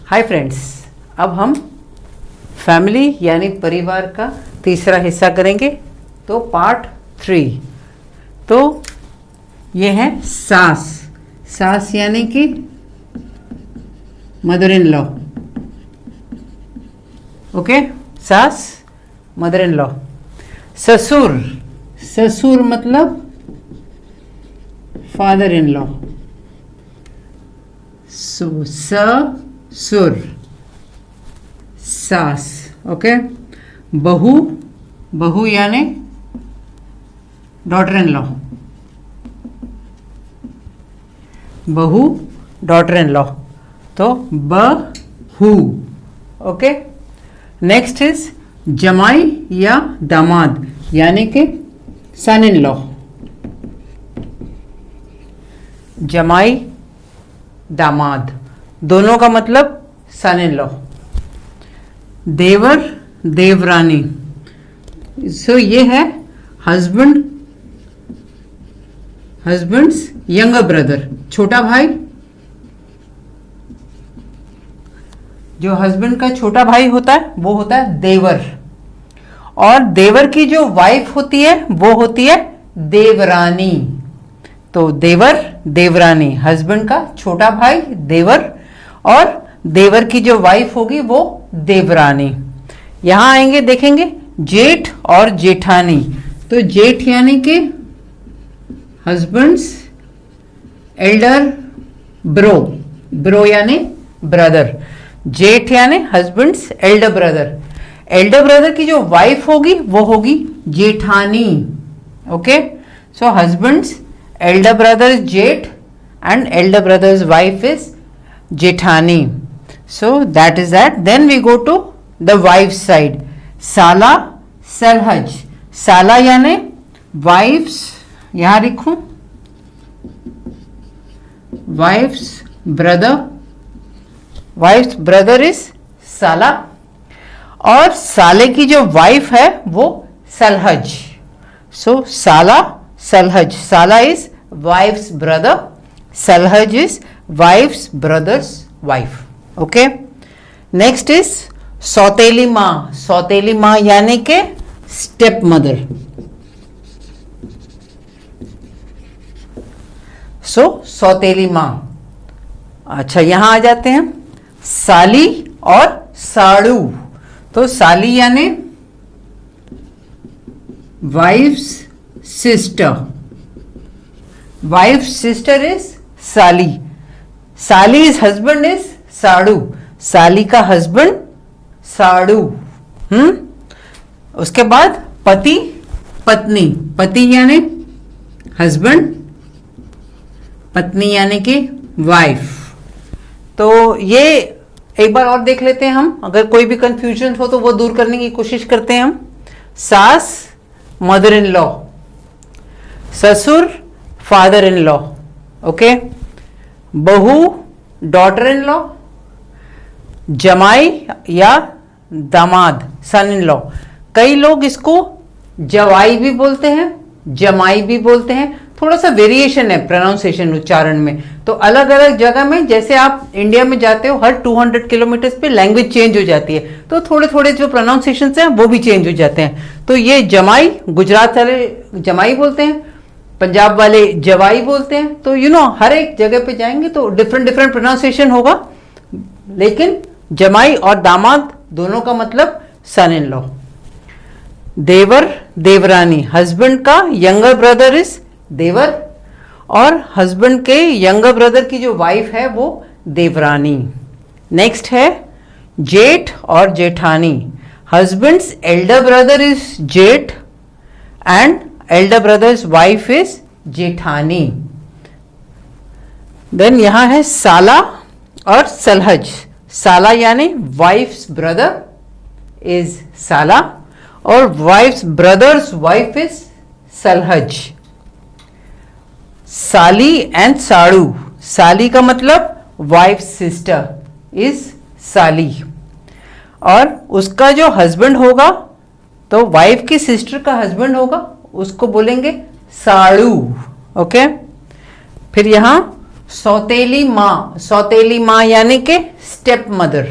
Hi friends, अब हम family यानी परिवार का तीसरा हिस्सा करेंगे। तो पार्ट 3। तो ये है सास। सास यानी कि मदर इन लॉ। ओके, सास मदर इन लॉ। ससुर, ससुर मतलब फादर इन लॉ। ससुर, सास। ओके, बहू, बहू यानी डॉटर इन लॉ। बहू डॉटर इन लॉ, तो बहू। ओके, नेक्स्ट इज जमाई या दामाद यानी कि सन इन लॉ। जमाई दामाद दोनों का मतलब सन इन लॉ। देवर देवरानी, सो ये है हस्बैंड, हस्बैंड्स यंगर ब्रदर, छोटा भाई। जो हस्बैंड का छोटा भाई होता है वो होता है देवर, और देवर की जो वाइफ होती है वो होती है देवरानी। तो देवर देवरानी, हस्बैंड का छोटा भाई देवर, और देवर की जो वाइफ होगी वो देवरानी। यहां आएंगे, देखेंगे जेठ और जेठानी। तो जेठ यानी कि हस्बैंड्स एल्डर ब्रो, ब्रो यानी ब्रदर। जेठ यानी husband's elder brother. Elder brother की जो वाइफ होगी वो होगी जेठानी। Okay, so husband's elder brother is Jeth and elder brother's wife is Jethani. So that is that. Then we go to the wife's side. Sala, Salhaj. Sala यानी wives, यहाँ लिखूं wife's brother. Wife's brother is Sala, और साले की जो wife है वो सलहज। So Sala Salhaj. Sala is wife's brother. Salhaj is wife's brother's wife. Okay. Next is सौतेली माँ। सौतेली माँ यानी के स्टेप मदर। सो सौतेली माँ। अच्छा, यहां आ जाते हैं साली और साड़ू। तो साली यानी wives sister. Wife's sister is Sali. Sali's husband is Sadu. साली का हस्बैंड साड़ू। उसके बाद पति पत्नी। पति यानी हस्बैंड, पत्नी यानी कि वाइफ। तो ये एक बार और देख लेते हैं हम, अगर कोई भी कंफ्यूजन हो तो वो दूर करने की कोशिश करते हैं हम। सास मदर इन लॉ, ससुर फादर इन लॉ। ओके, बहू डॉटर इन लॉ, जमाई या दामाद सन इन लॉ। कई लोग इसको जवाई भी बोलते हैं, जमाई भी बोलते हैं। थोड़ा सा वेरिएशन है प्रोनाउंसिएशन, उच्चारण में। तो अलग अलग जगह में, जैसे आप इंडिया में जाते हो, हर 200 किलोमीटर पे लैंग्वेज चेंज हो जाती है, तो थोड़े थोड़े जो प्रोनाउंसिएशन हैं वो भी चेंज हो जाते हैं। तो ये जमाई, गुजरात वाले जमाई बोलते हैं, पंजाब वाले जवाई बोलते हैं। तो हर एक जगह पे जाएंगे तो डिफरेंट डिफरेंट प्रोनाउंसिएशन होगा, लेकिन जमाई और दामाद दोनों का मतलब सन इन लॉ। देवर देवरानी, हस्बैंड का यंगर ब्रदर इज देवर, और हस्बैंड के यंगर ब्रदर की जो वाइफ है वो देवरानी। नेक्स्ट है जेठ और जेठानी। हस्बैंड्स एल्डर ब्रदर इज जेठ and elder brother's wife is जेठानी। देन यहां है साला और सलहज। साला यानी वाइफ्स ब्रदर इज साला, और वाइफ्स ब्रदर्स वाइफ इज सलहज। साली एंड साड़ू। साली का मतलब वाइफ सिस्टर इज साली, और उसका जो हस्बैंड होगा, तो वाइफ की सिस्टर का हस्बैंड होगा, उसको बोलेंगे साड़ू। ओके, फिर यहां सौतेली माँ यानी कि स्टेप मदर।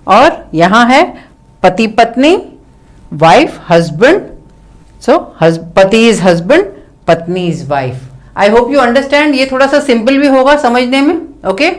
और यहां है पति पत्नी, वाइफ हस्बैंड। सो पति इज हस्बैंड, पत्नी is wife. I hope you understand. ये थोड़ा सा सिंपल भी होगा समझने में। ओके